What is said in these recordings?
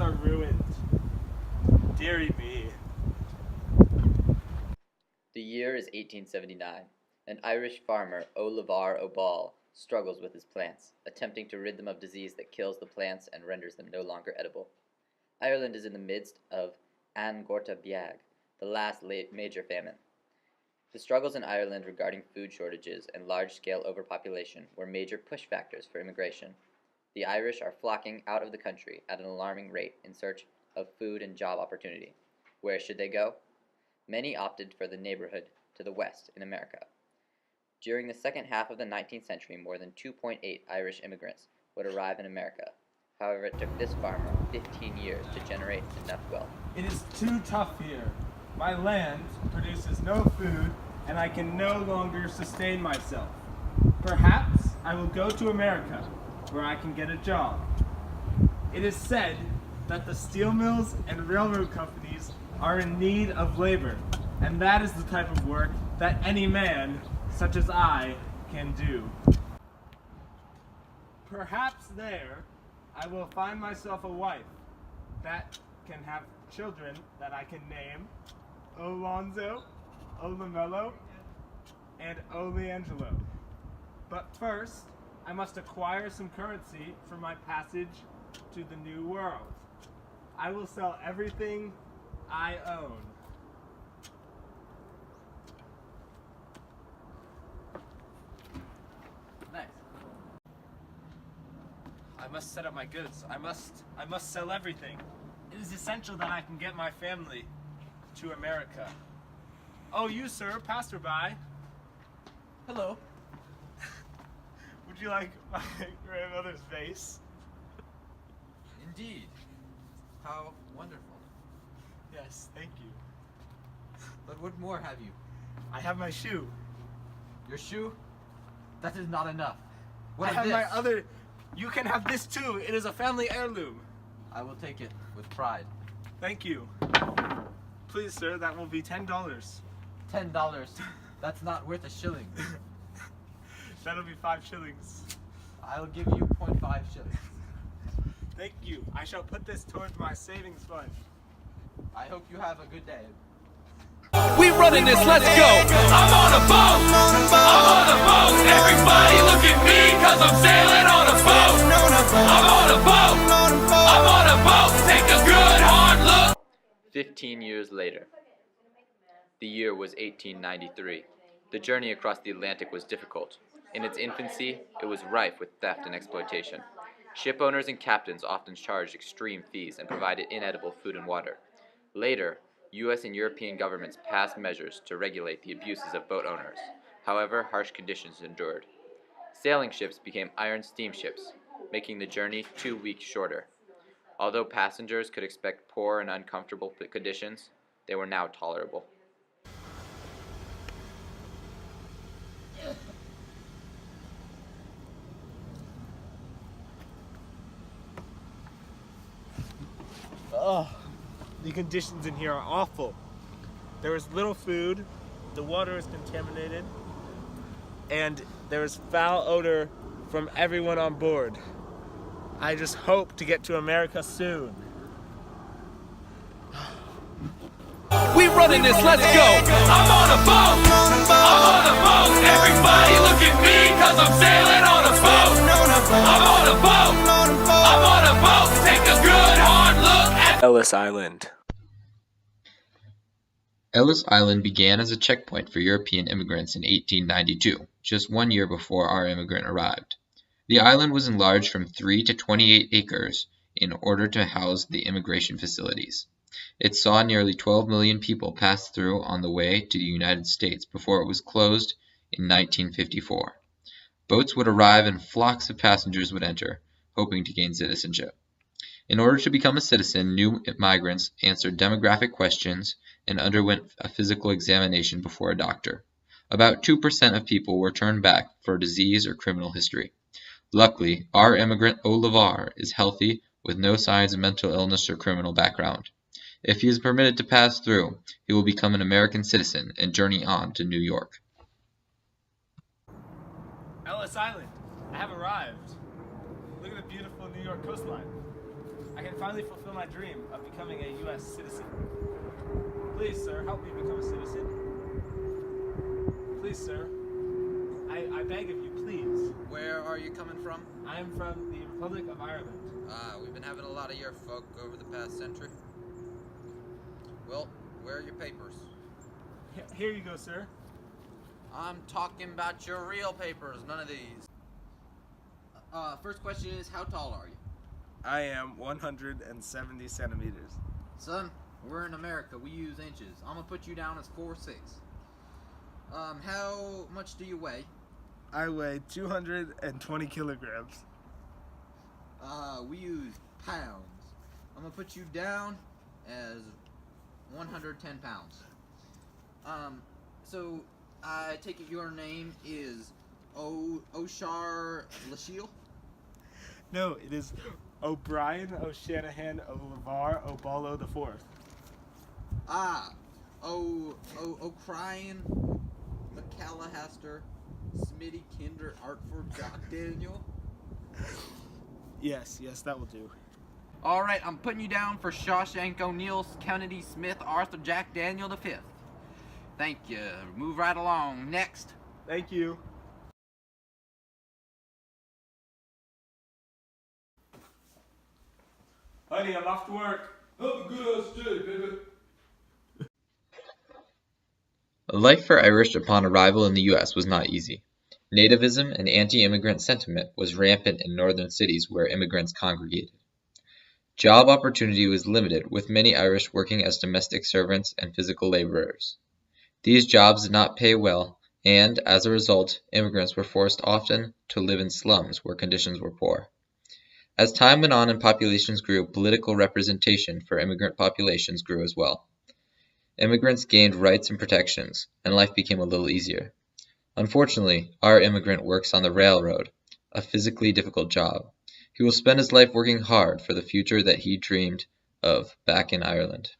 crops are ruined. Deary me. The year is 1879. An Irish farmer, O'Levar O'Ball, struggles with his plants, attempting to rid them of disease that kills the plants and renders them no longer edible. Ireland is in the midst of An Gorta Beag, the last major famine. The struggles in Ireland regarding food shortages and large-scale overpopulation were major push factors for immigration. The Irish are flocking out of the country at an alarming rate in search of food and job opportunity. Where should they go? Many opted for the neighborhood to the west in America. During the second half of the 19th century, more than 2.8 Irish immigrants would arrive in America. However, it took this farmer 15 years to generate enough wealth. It is too tough here. My land produces no food, and I can no longer sustain myself. Perhaps I will go to America, where I can get a job. It is said that the steel mills and railroad companies are in need of labor, and that is the type of work that any man, such as I, can do. Perhaps there I will find myself a wife that can have children that I can name Alonzo, Olamello, and Oleangelo. But first, I must acquire some currency for my passage to the New World. I will sell everything I own. Nice. I must set up my goods. I must sell everything. It is essential that I can get my family to America. Oh, you, sir, passerby. Hello. Would you like my grandmother's vase? Indeed. How wonderful. Yes, thank you. But what more have you? I have my shoe. Your shoe? That is not enough. What I of have this? my other. You can have this too. It is a family heirloom. I will take it with pride. Thank you. Please, sir, that will be $10. $10. That's not worth a shilling. That'll be 5 shillings. I will give you 0.5 shillings. Thank you. I shall put this towards my savings fund. I hope you have a good day. We running this, let's go. I'm on a boat. I'm on a boat. Everybody look at me, cause I'm sailing on a boat. I'm on a boat. I'm on a boat. Take a good hard look. 15 years later. The year was 1893. The journey across the Atlantic was difficult. In its infancy, it was rife with theft and exploitation. Ship owners and captains often charged extreme fees and provided inedible food and water. Later, U.S. and European governments passed measures to regulate the abuses of boat owners. However, harsh conditions endured. Sailing ships became iron steamships, making the journey 2 weeks shorter. Although passengers could expect poor and uncomfortable conditions, they were now tolerable. Oh, the conditions in here are awful. There is little food, the water is contaminated, and there is foul odor from everyone on board. I just hope to get to America soon. We running this, let's go. I'm on a boat. I'm on a boat. Everybody look at me, cause I'm sailing on a boat. I'm on a boat. I'm on a boat. Take a good hard look at Ellis Island. Ellis Island began as a checkpoint for European immigrants in 1892, just 1 year before our immigrant arrived. The island was enlarged from 3 to 28 acres in order to house the immigration facilities. It saw nearly 12 million people pass through on the way to the United States before it was closed in 1954. Boats would arrive and flocks of passengers would enter, hoping to gain citizenship. In order to become a citizen, new migrants answered demographic questions and underwent a physical examination before a doctor. About 2% of people were turned back for disease or criminal history. Luckily, our immigrant O'Levar is healthy with no signs of mental illness or criminal background. If he is permitted to pass through, he will become an American citizen and journey on to New York. Ellis Island, I have arrived. Look at the beautiful New York coastline. I can finally fulfill my dream of becoming a U.S. citizen. Please, sir, help me become a citizen. Please, sir. I beg of you, please. Where are you coming from? I am from the Republic of Ireland. We've been having a lot of your folk over the past century. Well, where are your papers? Here you go, sir. I'm talking about your real papers, none of these. First question is, how tall are you? I am 170 centimeters. Son, we're in America. We use inches. I'm gonna put you down as 4'6". How much do you weigh? I weigh 220 kilograms. We use pounds. I'm gonna put you down as 110 pounds. So I take it your name is Oshar Lasheel? No, it is O'Brien O'Shanahan O'Levar O'Ballo the Fourth. O'Crian McAllister Smitty Kinder Artford Jock Daniel. Yes, that will do. Alright, I'm putting you down for Shawshank O'Neal Kennedy Smith Arthur Jack Daniel V. Thank you. Move right along. Next. Thank you. Honey, I'm off to work. Have a good ass day, baby. Life for Irish upon arrival in the U.S. was not easy. Nativism and anti-immigrant sentiment was rampant in northern cities where immigrants congregated. Job opportunity was limited, with many Irish working as domestic servants and physical laborers. These jobs did not pay well, and, as a result, immigrants were forced often to live in slums where conditions were poor. As time went on and populations grew, political representation for immigrant populations grew as well. Immigrants gained rights and protections, and life became a little easier. Unfortunately, our immigrant works on the railroad, a physically difficult job. He will spend his life working hard for the future that he dreamed of back in Ireland.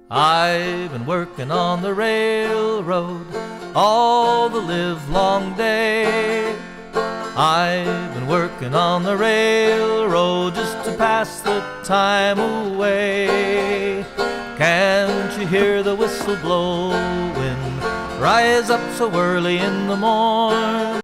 I've been working on the railroad all the livelong day. I've been working on the railroad just to pass the time away. Can't you hear the whistle blowing? Rise up so early in the morn.